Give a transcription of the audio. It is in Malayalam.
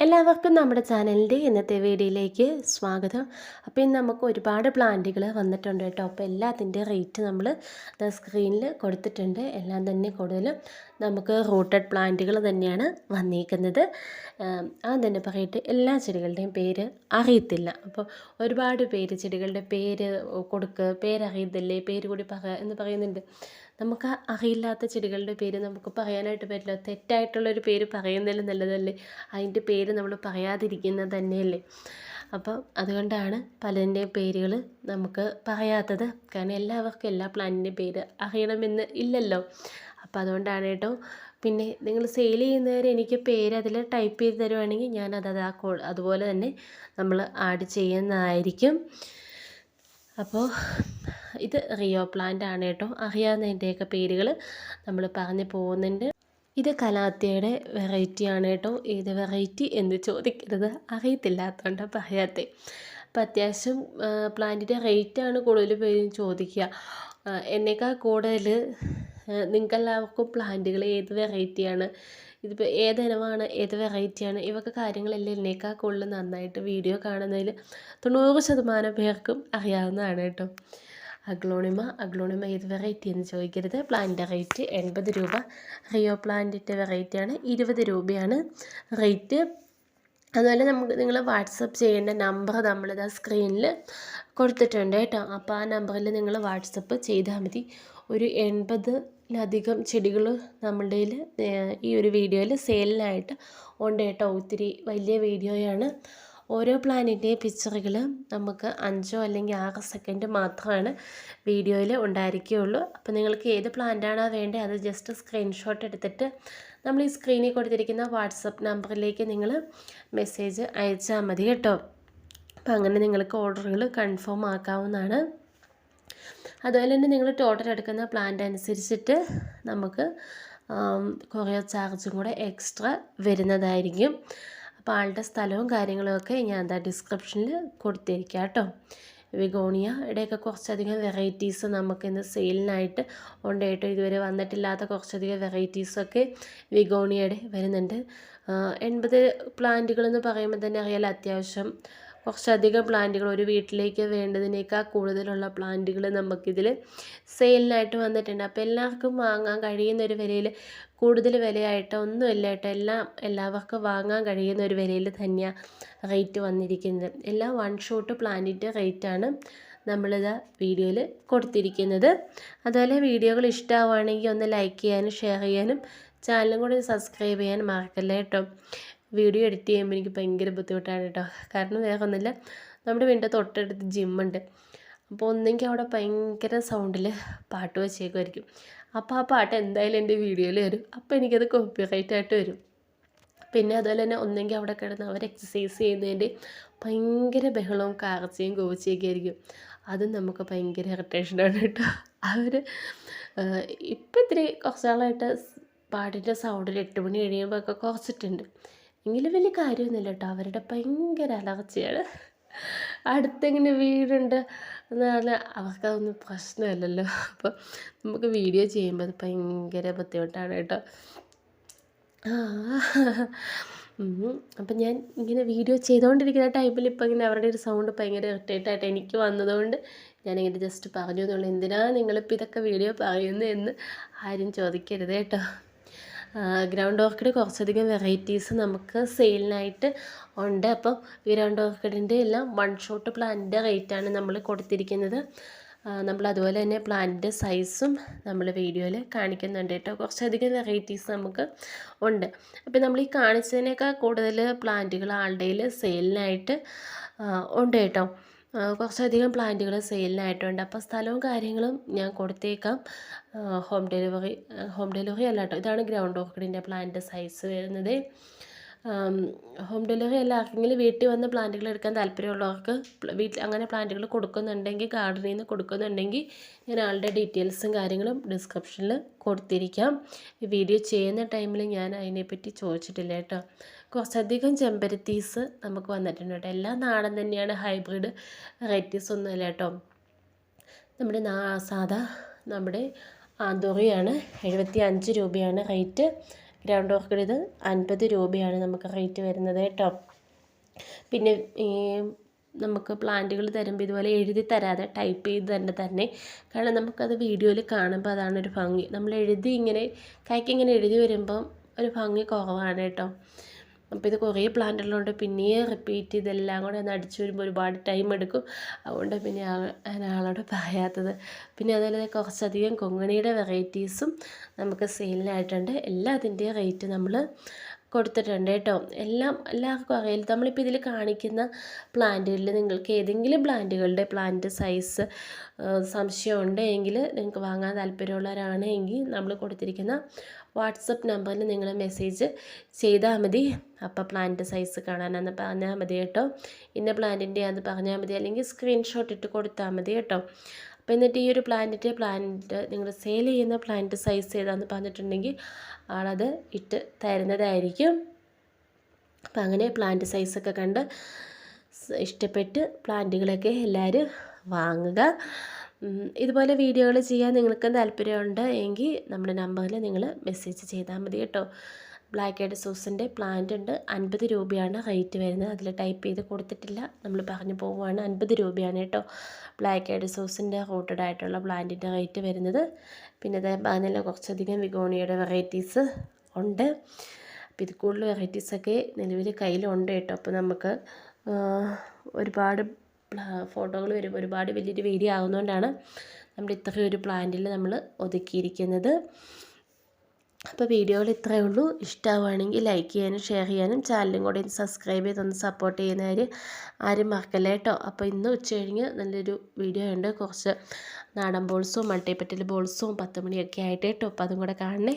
എല്ലാവർക്കും നമ്മുടെ ചാനലിൻ്റെ ഇന്നത്തെ വീഡിയോയിലേക്ക് സ്വാഗതം. അപ്പോൾ ഇന്ന് നമുക്ക് ഒരുപാട് പ്ലാന്റുകൾ വന്നിട്ടുണ്ട് കേട്ടോ. അപ്പോൾ എല്ലാത്തിൻ്റെ റേറ്റ് നമ്മൾ സ്ക്രീനിൽ കൊടുത്തിട്ടുണ്ട്. എല്ലാം തന്നെ കൂടുതലും നമുക്ക് റൂട്ടഡ് പ്ലാന്റുകൾ തന്നെയാണ് വന്നിരിക്കുന്നത്. തന്നെ പറയട്ടെ, എല്ലാ ചെടികളുടെയും പേര് അറിയത്തില്ല. അപ്പോൾ ഒരുപാട് പേര് ചെടികളുടെ പേര് പേരറിയത്തില്ലേ, പേര് കൂടി എന്ന് പറയുന്നുണ്ട്. നമുക്ക് അറിയില്ലാത്ത ചെടികളുടെ പേര് നമുക്ക് പറയാനായിട്ട് പറ്റില്ല. തെറ്റായിട്ടുള്ളൊരു പേര് പറയുന്നതിലും നല്ലതല്ലേ അതിൻ്റെ പേര് നമ്മൾ പറയാതിരിക്കുന്നത് തന്നെയല്ലേ. അപ്പം അതുകൊണ്ടാണ് പലതിൻ്റെയും പേരുകൾ നമുക്ക് പറയാത്തത്. കാരണം എല്ലാവർക്കും എല്ലാ പ്ലാന്റിൻ്റെയും പേര് അറിയണമെന്ന് ഇല്ലല്ലോ. അപ്പോൾ അതുകൊണ്ടാണ് കേട്ടോ. പിന്നെ നിങ്ങൾ സെയിൽ ചെയ്യുന്നവരെ എനിക്ക് പേര് അതിൽ ടൈപ്പ് ചെയ്ത് തരുവാണെങ്കിൽ ഞാനത് അതുപോലെ തന്നെ നമ്മൾ ആഡ് ചെയ്യുന്നതായിരിക്കും. അപ്പോൾ ഇത് റിയോ പ്ലാന്റ് ആണ് കേട്ടോ. അറിയാവുന്നതിൻ്റെയൊക്കെ പേരുകൾ നമ്മൾ പറഞ്ഞു പോകുന്നുണ്ട്. ഇത് കലാത്തിയുടെ വെറൈറ്റിയാണ് കേട്ടോ. ഏത് വെറൈറ്റി എന്ന് ചോദിക്കരുത്, അറിയത്തില്ലാത്തതുകൊണ്ട് പറയാത്തത്. അപ്പം അത്യാവശ്യം പ്ലാന്റിൻ്റെ റേറ്റാണ് കൂടുതൽ പേരും ചോദിക്കുക. എന്നേക്കാൾ കൂടുതൽ നിങ്ങൾക്കെല്ലാവർക്കും പ്ലാന്റുകൾ ഏത് വെറൈറ്റിയാണ്, ഇതിപ്പോൾ ഏതിനമാണ്, ഏത് വെറൈറ്റിയാണ്, ഇവയൊക്കെ കാര്യങ്ങളെല്ലാം എന്നേക്കാൾ കൂടുതൽ നന്നായിട്ട് വീഡിയോ കാണുന്നതിൽ 90% പേർക്കും അറിയാവുന്നതാണ് കേട്ടോ. അഗ്ലോണിമ ഏത് വെറൈറ്റി എന്ന് ചോദിക്കരുത്. പ്ലാന്റിൻ്റെ റേറ്റ് 80 രൂപ. റിയോ പ്ലാന്റിൻ്റെ വെറൈറ്റിയാണ് 20 രൂപയാണ് റേറ്റ്. അതുപോലെ നിങ്ങൾ വാട്സപ്പ് ചെയ്യേണ്ട നമ്പർ നമ്മളിതാ സ്ക്രീനിൽ കൊടുത്തിട്ടുണ്ട് കേട്ടോ. അപ്പോൾ ആ നമ്പറിൽ നിങ്ങൾ വാട്സപ്പ് ചെയ്താൽ മതി. ഒരു 80-ലധികം ചെടികൾ നമ്മളുടെ ഈ ഒരു വീഡിയോയിൽ സെയിലിനായിട്ട് ഉണ്ട് കേട്ടോ. ഒത്തിരി വലിയ വീഡിയോയാണ്. ഓരോ പ്ലാന്റിൻ്റെയും പിക്ചറുകൾ നമുക്ക് 5 അല്ലെങ്കിൽ 6 സെക്കൻഡ് മാത്രമാണ് വീഡിയോയിൽ ഉണ്ടായിരിക്കുകയുള്ളൂ. അപ്പോൾ നിങ്ങൾക്ക് ഏത് പ്ലാന്റാണോ വേണ്ടത് അത് ജസ്റ്റ് സ്ക്രീൻഷോട്ട് എടുത്തിട്ട് നമ്മൾ ഈ സ്ക്രീനിൽ കൊടുത്തിരിക്കുന്ന വാട്സപ്പ് നമ്പറിലേക്ക് നിങ്ങൾ മെസ്സേജ് അയച്ചാൽ മതി കേട്ടോ. അപ്പോൾ അങ്ങനെ നിങ്ങൾക്ക് ഓർഡറുകൾ കൺഫേം ആക്കാവുന്നതാണ്. അതുപോലെ തന്നെ നിങ്ങൾ ടോട്ടൽ എടുക്കുന്ന പ്ലാന്റ് അനുസരിച്ചിട്ട് നമുക്ക് കൊറിയർ ചാർജും കൂടെ എക്സ്ട്രാ വരുന്നതായിരിക്കും. അപ്പോൾ ആളുടെ സ്ഥലവും കാര്യങ്ങളുമൊക്കെ ഞാൻ എന്താ ഡിസ്ക്രിപ്ഷനിൽ കൊടുത്തിരിക്കാം കേട്ടോ. വിഗോണിയയുടെയൊക്കെ കുറച്ചധികം വെറൈറ്റീസ് നമുക്കിന്ന് സെയിലിനായിട്ട് ഉണ്ട് കേട്ടോ. ഇതുവരെ വന്നിട്ടില്ലാത്ത കുറച്ചധികം വെറൈറ്റീസൊക്കെ വിഗോണിയയുടെ വരുന്നുണ്ട്. 80 പ്ലാന്റുകളെന്ന് പറയുമ്പോൾ തന്നെ അറിയാലോ, അത്യാവശ്യം കുറച്ചധികം പ്ലാന്റുകൾ ഒരു വീട്ടിലേക്ക് വേണ്ടതിനേക്കാൾ കൂടുതലുള്ള പ്ലാന്റുകൾ നമുക്കിതിൽ സെയിലിനായിട്ട് വന്നിട്ടുണ്ട്. അപ്പോൾ എല്ലാവർക്കും വാങ്ങാൻ കഴിയുന്ന ഒരു വിലയിൽ, കൂടുതൽ വിലയായിട്ട് ഒന്നുമില്ല കേട്ടോ. എല്ലാവർക്കും വാങ്ങാൻ കഴിയുന്ന ഒരു വിലയിൽ തന്നെയാണ് റേറ്റ് വന്നിരിക്കുന്നത്. എല്ലാം 1 ഷോട്ട് പ്ലാന്റിൻ്റെ റേറ്റാണ് നമ്മളിത് വീഡിയോയിൽ കൊടുത്തിരിക്കുന്നത്. അതുപോലെ വീഡിയോകൾ ഇഷ്ടമാവുകയാണെങ്കിൽ ഒന്ന് ലൈക്ക് ചെയ്യാനും ഷെയർ ചെയ്യാനും ചാനലും കൂടി സബ്സ്ക്രൈബ് ചെയ്യാനും മറക്കല്ലേ കേട്ടോ. വീഡിയോ എഡിറ്റ് ചെയ്യുമ്പോൾ എനിക്ക് ഭയങ്കര ബുദ്ധിമുട്ടാണ് കേട്ടോ. കാരണം വേറെ ഒന്നുമില്ല, നമ്മുടെ വീടിൻ്റെ തൊട്ടടുത്ത് ജിമ്മുണ്ട്. അപ്പോൾ ഒന്നെങ്കിൽ അവിടെ ഭയങ്കര സൗണ്ടിൽ പാട്ട് വെച്ചേക്കുമായിരിക്കും. അപ്പോൾ ആ പാട്ട് എന്തായാലും എൻ്റെ വീഡിയോയിൽ വരും. അപ്പോൾ എനിക്കത് കോപ്പിറൈറ്റായിട്ട് വരും. പിന്നെ അതുപോലെ തന്നെ ഒന്നെങ്കിൽ അവിടെ കിടന്ന് അവർ എക്സസൈസ് ചെയ്യുന്നതിൻ്റെ ഭയങ്കര ബഹളവും കാർച്ചയും കോച്ചിയൊക്കെ ആയിരിക്കും. അതും നമുക്ക് ഭയങ്കര ഇറിറ്റേഷനാണ് കേട്ടോ. അവർ ഇപ്പം ഇത്തിരി കുറച്ച് നാളായിട്ട് പാട്ടിൻ്റെ സൗണ്ട് 8 മണി കഴിയുമ്പോൾ ഒക്കെ കുറച്ചിട്ടുണ്ട്. എങ്കിലും വലിയ കാര്യമൊന്നുമില്ല കേട്ടോ. അവരുടെ ഭയങ്കര അലർച്ചയാണ്. അടുത്തെങ്ങനെ വീടുണ്ട് എന്ന് പറഞ്ഞാൽ അവർക്കതൊന്നും പ്രശ്നമില്ലല്ലോ. അപ്പോൾ നമുക്ക് വീഡിയോ ചെയ്യുമ്പോൾ അത് ഭയങ്കര ബുദ്ധിമുട്ടാണ് കേട്ടോ. അപ്പം ഞാൻ ഇങ്ങനെ വീഡിയോ ചെയ്തുകൊണ്ടിരിക്കുന്ന ടൈമിൽ ഇപ്പം ഇങ്ങനെ അവരുടെ ഒരു സൗണ്ട് ഭയങ്കര ഇറിറ്റേറ്റായിട്ട് എനിക്ക് വന്നതുകൊണ്ട് ഞാനിങ്ങനെ ജസ്റ്റ് പറഞ്ഞു എന്നുള്ളൂ. എന്തിനാണ് നിങ്ങളിപ്പോൾ ഇതൊക്കെ വീഡിയോ പറയുന്നതെന്ന് ആരും ചോദിക്കരുത് കേട്ടോ. ഗ്രൗണ്ട് ഓർക്കിഡ് കുറച്ചധികം വെറൈറ്റീസ് നമുക്ക് സെയിലിനായിട്ട് ഉണ്ട്. അപ്പം ഗ്രൗണ്ട് ഓർക്കിഡിൻ്റെ എല്ലാം 1 ഷോട്ട് പ്ലാന്റിൻ്റെ റേറ്റാണ് നമ്മൾ കൊടുത്തിരിക്കുന്നത്. നമ്മൾ അതുപോലെ തന്നെ പ്ലാന്റിൻ്റെ സൈസും നമ്മൾ വീഡിയോയിൽ കാണിക്കുന്നുണ്ട് കേട്ടോ. കുറച്ചധികം വെറൈറ്റീസ് നമുക്ക് ഉണ്ട്. അപ്പോൾ നമ്മൾ ഈ കാണിച്ചതിനേക്കാൾ കൂടുതൽ പ്ലാന്റുകൾ ആളുടെ സെയിലിനായിട്ട് ഉണ്ട് കേട്ടോ. കുറച്ചധികം പ്ലാന്റുകൾ സെയിലിനായിട്ടുണ്ട്. അപ്പോൾ സ്ഥലവും കാര്യങ്ങളും ഞാൻ കൊടുത്തേക്കാം. ഹോം ഡെലിവറി അല്ല കേട്ടോ. ഇതാണ് ഗ്രൗണ്ട് ഓർക്കിഡിൻ്റെ പ്ലാന്റ് സൈസ് വരുന്നത്. ഹോം ഡെലിവറി അല്ല, ആർക്കെങ്കിലും വീട്ടിൽ വന്ന് പ്ലാന്റുകൾ എടുക്കാൻ താല്പര്യമുള്ളവർക്ക് വീട്ടിൽ അങ്ങനെ പ്ലാന്റുകൾ കൊടുക്കുന്നുണ്ടെങ്കിൽ, ഗാർഡനിൽ നിന്ന് കൊടുക്കുന്നുണ്ടെങ്കിൽ ഞാൻ ആളുടെ ഡീറ്റെയിൽസും കാര്യങ്ങളും ഡിസ്ക്രിപ്ഷനിൽ കൊടുത്തിരിക്കാം. ഈ വീഡിയോ ചെയ്യുന്ന ടൈമിൽ ഞാൻ അതിനെപ്പറ്റി ചോദിച്ചിട്ടില്ല കേട്ടോ. കുറച്ചധികം ചെമ്പരത്തീസ് നമുക്ക് വന്നിട്ടുണ്ട് കേട്ടോ. എല്ലാം നാടൻ തന്നെയാണ്, ഹൈബ്രിഡ് വെറൈറ്റീസ് ഒന്നുമില്ല കേട്ടോ. നമ്മുടെ സാധാ നമ്മുടെ ആന്തോറിയാണ് 75 രൂപയാണ് റേറ്റ്. ഗ്രൗണ്ട് ഓർക്കിഡ് ഇത് 50 രൂപയാണ് നമുക്ക് റേറ്റ് വരുന്നത് കേട്ടോ. പിന്നെ ഈ നമുക്ക് പ്ലാന്റുകൾ തരുമ്പോൾ ഇതുപോലെ എഴുതി തരാതെ ടൈപ്പ് ചെയ്ത് തന്നെ കാരണം നമുക്കത് വീഡിയോയിൽ കാണുമ്പോൾ അതാണൊരു ഭംഗി. നമ്മൾ എഴുതി ഇങ്ങനെ കൈക്കിങ്ങനെ എഴുതി വരുമ്പം ഒരു ഭംഗി കുറവാണ് കേട്ടോ. അപ്പോൾ ഇത് കുറേ പ്ലാന്റുകളുണ്ട്, പിന്നെയും റിപ്പീറ്റ് ഇതെല്ലാം കൂടെ ഒന്ന് അടിച്ചു വരുമ്പോൾ ഒരുപാട് ടൈം എടുക്കും. അതുകൊണ്ട് പിന്നെ ആളോട് പറയാത്തത്. പിന്നെ അതുപോലെ കുറച്ചധികം കൊങ്ങണിയുടെ വെറൈറ്റീസും നമുക്ക് സെയിലിനായിട്ടുണ്ട്. എല്ലാത്തിൻ്റെയും റേറ്റ് നമ്മൾ കൊടുത്തിട്ടുണ്ട് കേട്ടോ. എല്ലാവർക്കും അറിയില്ല. നമ്മളിപ്പോൾ ഇതിൽ കാണിക്കുന്ന പ്ലാന്റുകളിൽ നിങ്ങൾക്ക് ഏതെങ്കിലും പ്ലാന്റ് സൈസ് സംശയം ഉണ്ടെങ്കിൽ നിങ്ങൾക്ക് വാങ്ങാൻ താല്പര്യമുള്ളവരാണെങ്കിൽ നമ്മൾ കൊടുത്തിരിക്കുന്ന വാട്സപ്പ് നമ്പറിൽ നിങ്ങൾ മെസ്സേജ് ചെയ്താൽ മതി. അപ്പോൾ പ്ലാന്റ് സൈസ് കാണാനെന്ന് പറഞ്ഞാൽ മതി കേട്ടോ. ഇന്ന പ്ലാന്റിൻ്റെ അത് പറഞ്ഞാൽ മതി, അല്ലെങ്കിൽ സ്ക്രീൻഷോട്ട് ഇട്ട് കൊടുത്താൽ മതി കേട്ടോ. അപ്പോൾ എന്നിട്ട് ഈ ഒരു പ്ലാന്റ് നിങ്ങൾ സെയിൽ ചെയ്യുന്ന പ്ലാന്റ് സൈസ് ഏതാണെന്ന് പറഞ്ഞിട്ടുണ്ടെങ്കിൽ ആളത് ഇട്ട് തരുന്നതായിരിക്കും. അപ്പം അങ്ങനെ പ്ലാന്റ് സൈസൊക്കെ കണ്ട് ഇഷ്ടപ്പെട്ട് പ്ലാന്റുകളൊക്കെ എല്ലാവരും വാങ്ങുക. ഇതുപോലെ വീഡിയോകൾ ചെയ്യാൻ നിങ്ങൾക്ക് താല്പര്യമുണ്ട് എങ്കിൽ നമ്മുടെ നമ്പറിൽ നിങ്ങൾ മെസ്സേജ് ചെയ്താൽ മതി കേട്ടോ. ബ്ലാക്ക് ഐഡ് സൂസിൻ്റെ പ്ലാന്റ് ഉണ്ട്, 50 രൂപയാണ് റേറ്റ് വരുന്നത്. അതിൽ ടൈപ്പ് ചെയ്ത് കൊടുത്തിട്ടില്ല, നമ്മൾ പറഞ്ഞു പോവുകയാണ്. 50 രൂപയാണ് കേട്ടോ ബ്ലാക്ക് ഐഡ് സൂസിൻ്റെ റൂട്ടഡ് ആയിട്ടുള്ള പ്ലാന്റിൻ്റെ റേറ്റ് വരുന്നത്. പിന്നെ അതിൽ കുറച്ചധികം വിഗോണിയയുടെ വെറൈറ്റീസ് ഉണ്ട്. അപ്പോൾ ഇത് കൂടുതൽ വെറൈറ്റീസൊക്കെ നിലവിൽ കയ്യിലുണ്ട് കേട്ടോ. അപ്പോൾ നമുക്ക് ഒരുപാട് ഫോട്ടോകൾ വരുമ്പോൾ ഒരുപാട് വലിയൊരു വീഡിയോ ആകുന്നതുകൊണ്ടാണ് നമ്മൾ ഇത്രയും ഒരു പ്ലാന്റിൽ നമ്മൾ ഒതുക്കിയിരിക്കുന്നത്. അപ്പോൾ വീഡിയോയിൽ ഇത്രയേ ഉള്ളൂ. ഇഷ്ടമാവുകയാണെങ്കിൽ ലൈക്ക് ചെയ്യാനും ഷെയർ ചെയ്യാനും ചാനലും കൂടെ സബ്സ്ക്രൈബ് ചെയ്തൊന്ന് സപ്പോർട്ട് ചെയ്യുന്നവർ ആരും മറക്കല്ല കേട്ടോ. അപ്പോൾ ഇന്ന് ഉച്ച കഴിഞ്ഞ് നല്ലൊരു വീഡിയോ ഉണ്ട്, കുറച്ച് നാടൻ ബോൾസും മൾട്ടിപ്പറ്റൽ ബോൾസും 10 മണിയൊക്കെ ആയിട്ട് കേട്ടോ. അപ്പോൾ അതും കൂടെ കാണണേ.